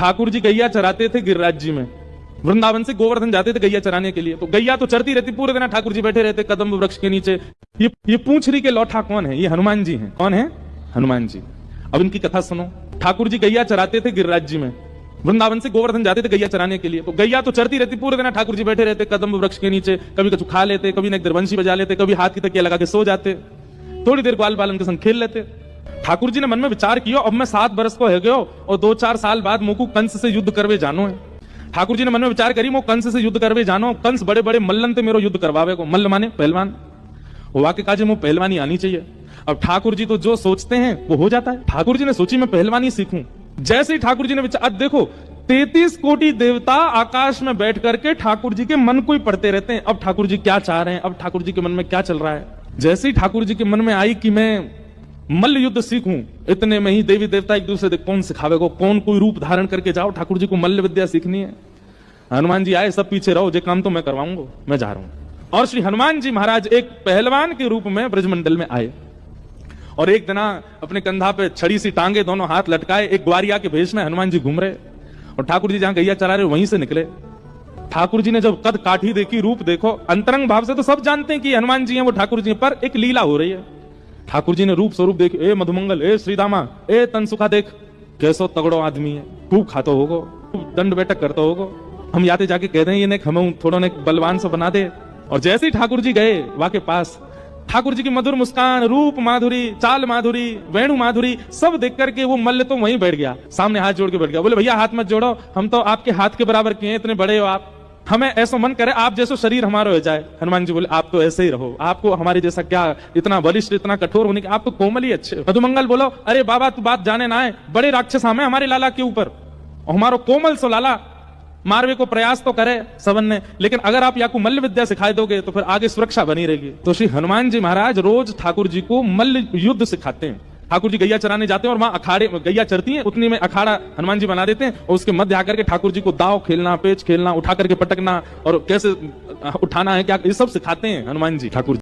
ठाकुर जी गैया चराते थे गिरिराज जी में, वृंदावन से गोवर्धन जाते थे गैया चराने के लिए। तो गैया तो चरती रहती, पूरे दिन ठाकुर जी बैठे रहते कदम्ब वृक्ष के नीचे। ये पूंछरी के लौठा कौन है? ये हनुमान जी हैं। कौन है? हनुमान जी। अब इनकी कथा सुनो। ठाकुर जी गैया चराते थे गिरिराज जी में, वृंदावन से गोवर्धन जाते थे गैया चराने के लिए। तो गैया तो चरती रहती, पूरे दिन ठाकुर जी बैठे रहते कदम्ब वृक्ष के नीचे। कभी कछु खा लेते, कभी न दरवंशी बजा लेते, कभी हाथ की तकिया लगा के सो जाते, थोड़ी देर ग्वाल बालन के संग खेल लेते। ठाकुर जी ने मन में विचार किया, अब मैं 7 बरस को हो गयो और 2-4 साल बाद मुकु कंस से युद्ध करवे जानो है। ठाकुर जी ने मन में विचार करी, मो कंस से युद्ध करवे जानो। कंस बड़े बड़े मल्लन ते मेरो युद्ध करवावे को। मल्ल माने पहलवान। वाके काजे मो पहलवानी आनी चाहिए। अब ठाकुर जी तो जो सोचते हैं वो हो जाता है। ठाकुर जी ने सोची मैं पहलवानी सीखूं। जैसे ही ठाकुर जी ने विचार, देखो 33 कोटि देवता आकाश में बैठ करके ठाकुर जी के मन को ही पढ़ते रहते हैं। अब ठाकुर जी क्या चाह रहे हैं, अब ठाकुर जी के मन में क्या चल रहा है। जैसे ही ठाकुर जी के मन में आई कि मैं मल्ल युद्ध सीखूं, इतने में ही देवी देवता एक दूसरे कौन सिखावे को, कौन कोई रूप धारण करके जाओ, ठाकुर जी को मल्ल विद्या सीखनी है। हनुमान जी आए, सब पीछे रहो, जे काम तो मैं करवाऊंगा, मैं जा रहा हूं। और श्री हनुमान जी महाराज एक पहलवान के रूप में ब्रजमंडल में आए और एक दिन अपने कंधा पे छड़ी सी टांगे, दोनों हाथ लटकाए, एक ग्वारिया के भेष में हनुमान जी घूम रहे और ठाकुर जी जहां गैया चरा रहे वहीं से निकले। ठाकुर जी ने जब कद काठी देखी, रूप देखो, अंतरंग भाव से तो सब जानते हैं कि हनुमान जी हैं, वो ठाकुर जी हैं, पर एक लीला हो रही है। ठाकुर जी ने रूप स्वरूप देख, ए मधुमंगल, ए श्रीदामा, ए तनसुखा देख, कैसो तगड़ो आदमी है, खूब खातो होगो, दंड बैठक करतो होगो, हम याते जाके कह दें ये ने हम थोड़ा ने बलवान से बना दे। और जैसे ही ठाकुर जी गए वहां के पास, ठाकुर जी की मधुर मुस्कान, रूप माधुरी, चाल माधुरी, वेणु माधुरी सब देख करके वो मल्ल तो वहीं बैठ गया, सामने हाथ जोड़ के बैठ गया। बोले भैया हाथ मत जोड़ो, हम तो आपके हाथ के बराबर किए, इतने बड़े हो आप, हमें ऐसा मन करे आप जैसा शरीर हमारा हो जाए। हनुमान जी बोले आप तो ऐसे ही रहो, आपको हमारे जैसा क्या इतना बलिष्ठ, इतना कठोर होने के, आप तो कोमल ही अच्छे। मधुमंगल बोलो अरे बाबा तू बात जाने ना है, बड़े राक्षस हमें हमारे लाला के ऊपर, हमारो कोमल सो लाला मारवे को प्रयास तो करे सबन ने, लेकिन अगर आप याकू मल्ल विद्या सिखाए दोगे तो फिर आगे सुरक्षा बनी रहेगी। तो श्री हनुमान जी महाराज रोज ठाकुर जी को मल्ल युद्ध सिखाते हैं। ठाकुर जी गैया चराने जाते हैं और वहां अखाड़े गैया चरती हैं, उतनी में अखाड़ा हनुमान जी बना देते हैं और उसके मध्य आकर के ठाकुर जी को दाव खेलना, पेच खेलना, उठा करके पटकना और कैसे उठाना है क्या, ये सब सिखाते हैं हनुमान जी ठाकुर जी।